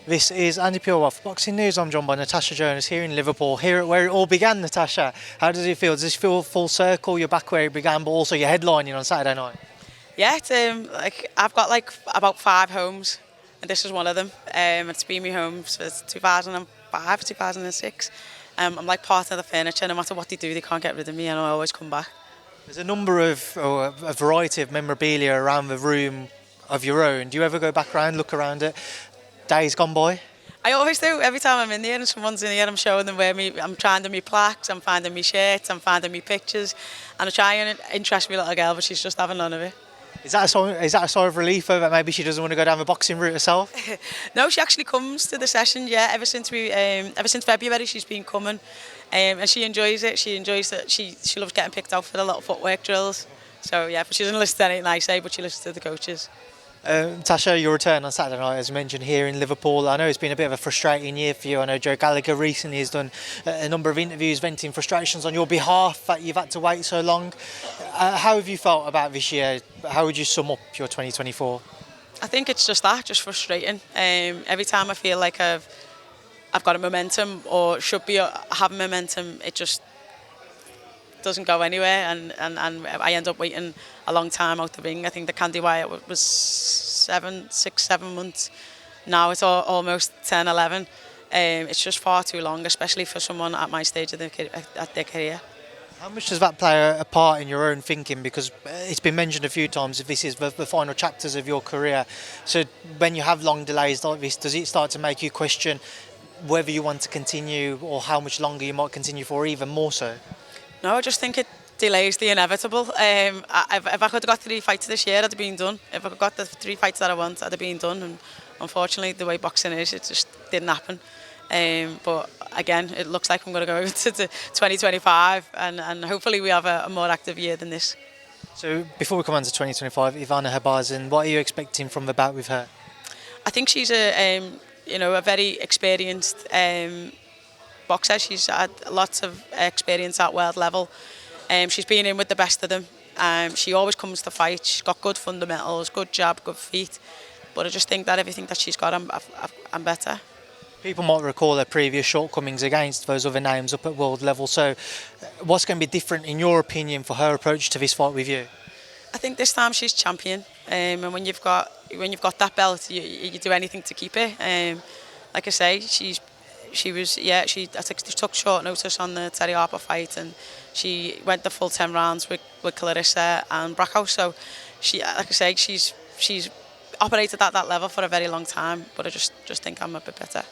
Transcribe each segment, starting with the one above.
This is Andi Purewal for Boxing News. I'm joined by Natasha Jonas here in Liverpool, here where it all began. Natasha, how does it feel? Does this feel full circle? You're back where it began, but also you're headlining on Saturday night. Yeah, it's, I've got about 5 homes, and this is one of them. It's been my home since 2005, 2006. I'm like part of the furniture. No matter what they do, they can't get rid of me, and I always come back. There's a number of, or a variety of memorabilia around the room of your own. Do you ever go back around, look around it? Days gone by? I always do. Every time I'm in here and someone's in here, I'm showing them I'm finding me plaques, I'm finding me shirts, I'm finding me pictures, and I try and interest my little girl, but she's just having none of it. Is that a sigh of relief that maybe she doesn't want to go down the boxing route herself? No, she actually comes to the session. Yeah, ever since February, she's been coming, and she enjoys it. She enjoys that. She loves getting picked out for the little footwork drills. So yeah, but she doesn't listen to anything I say, but she listens to the coaches. Tasha, your return on Saturday night, as mentioned, here in Liverpool. I know it's been a bit of a frustrating year for you. I know Joe Gallagher recently has done a number of interviews venting frustrations on your behalf that you've had to wait so long. How have you felt about this year? How would you sum up your 2024? I think it's just frustrating. Every time I feel like I've got a momentum or should be having momentum, it just doesn't go anywhere, and I end up waiting a long time out the ring. I think the Candy Wyatt was 7 months. Now it's almost 10, 11. It's just far too long, especially for someone at my stage of their career. How much does that play a part in your own thinking? Because it's been mentioned a few times, this is the final chapters of your career. So when you have long delays like this, does it start to make you question whether you want to continue or how much longer you might continue for, or even more so? No, I just think it delays the inevitable. If I could have got 3 fights this year, I'd have been done. If I could have got the 3 fights that I want, I'd have been done. And unfortunately, the way boxing is, it just didn't happen. But again, it looks like I'm going to go into 2025, and hopefully we have a more active year than this. So before we come on to 2025, Ivana Habazin, what are you expecting from the bout with her? I think she's a very experienced boxer. She's had lots of experience at world level. She's been in with the best of them. She always comes to fight. She's got good fundamentals, good jab, good feet. But I just think that everything that she's got, I'm better. People might recall her previous shortcomings against those other names up at world level. So what's going to be different, in your opinion, for her approach to this fight with you? I think this time she's champion. And when you've got that belt, you do anything to keep it. Like I say, she took short notice on the Terry Harper fight, and she went the full 10 rounds with Clarissa and Brackhouse. So like I say, she's operated at that level for a very long time. But I just think I'm a bit better.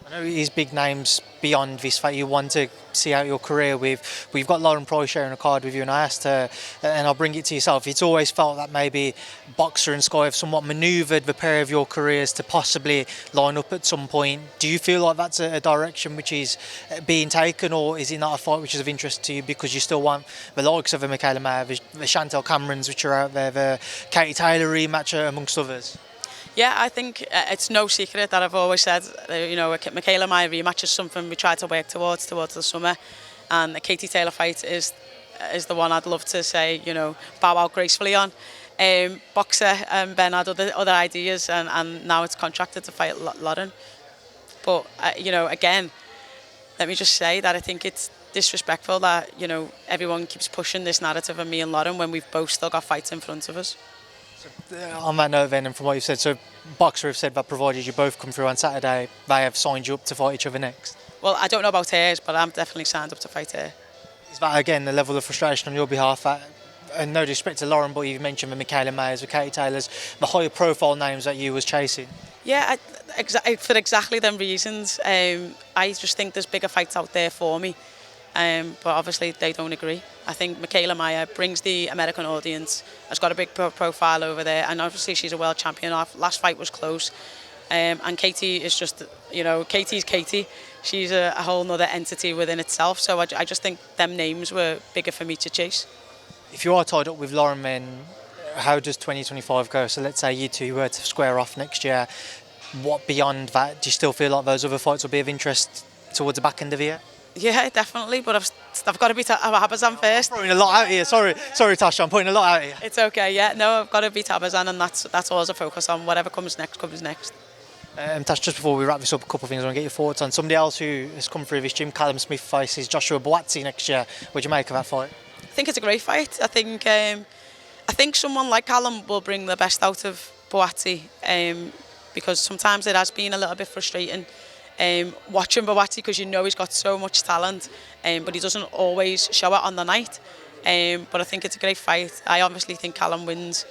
I know these big names beyond this fight you want to see out your career with. We've got Lauren Price sharing a card with you, and I asked her, and I'll bring it to yourself, it's always felt that maybe Boxer and Sky have somewhat manoeuvred the pair of your careers to possibly line up at some point. Do you feel like that's a direction which is being taken, or is it not a fight which is of interest to you because you still want the likes of the Michaela Mayer, the Chantel Camerons which are out there, the Katie Taylor rematch amongst others? Yeah, I think it's no secret that I've always said, Michaela Mayer rematch is something we try to work towards the summer, and the Katie Taylor fight is the one I'd love to say, bow out gracefully on. Boxer and Ben had other ideas, and now it's contracted to fight Lauren. But again, let me just say that I think it's disrespectful that everyone keeps pushing this narrative of me and Lauren when we've both still got fights in front of us. On that note then, and from what you've said, so Boxer have said that provided you both come through on Saturday, they have signed you up to fight each other next? Well, I don't know about hers, but I'm definitely signed up to fight her. Is that, again, the level of frustration on your behalf? And no disrespect to Lauren, but you've mentioned the Michaela Mayers, the Katie Taylors, the higher profile names that you was chasing. Yeah, for exactly them reasons. I just think there's bigger fights out there for me. But obviously they don't agree. I think Michaela Mayer brings the American audience, has got a big profile over there, and obviously she's a world champion. Our last fight was close. And Katie is just, Katie's Katie. She's a whole nother entity within itself. So I just think them names were bigger for me to chase. If you are tied up with Lauren, then how does 2025 go? So let's say you two were to square off next year. What beyond that? Do you still feel like those other fights will be of interest towards the back end of the year? Yeah, definitely, but I've got to beat Habazin first. I'm putting a lot out here. Sorry, Tasha, I'm putting a lot out here. It's okay, yeah. No, I've got to beat Habazin, and that's all I focus on. Whatever comes next, comes next. Just before we wrap this up, a couple of things I want to get your thoughts on. Somebody else who has come through this gym, Callum Smith, faces Joshua Buatsi next year. What do you make of that fight? I think it's a great fight. I think someone like Callum will bring the best out of Boatsi, because sometimes it has been a little bit frustrating watching Boatsi, because you know he's got so much talent, but he doesn't always show it on the night. But I think it's a great fight. I obviously think Callum wins,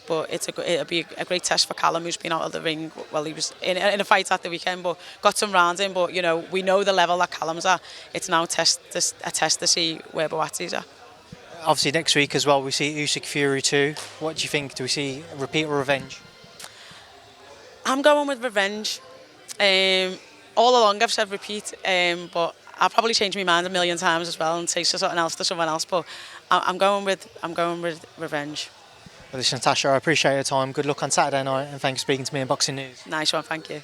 but it'll be a great test for Callum, who's been out of the ring. Well, he was in a fight at the weekend, but got some rounds in. But you know, we know the level that Callum's at. It's now a test to see where Boatsi's at. Obviously, next week as well, we see Usyk-Fury 2. What do you think? Do we see a repeat or revenge? I'm going with revenge. All along I've said repeat, but I'll probably change my mind a million times as well and say something else to someone else. But I'm going with revenge. Well, listen, Natasha, I appreciate your time. Good luck on Saturday night, and thanks for speaking to me in Boxing News. Nice one, thank you.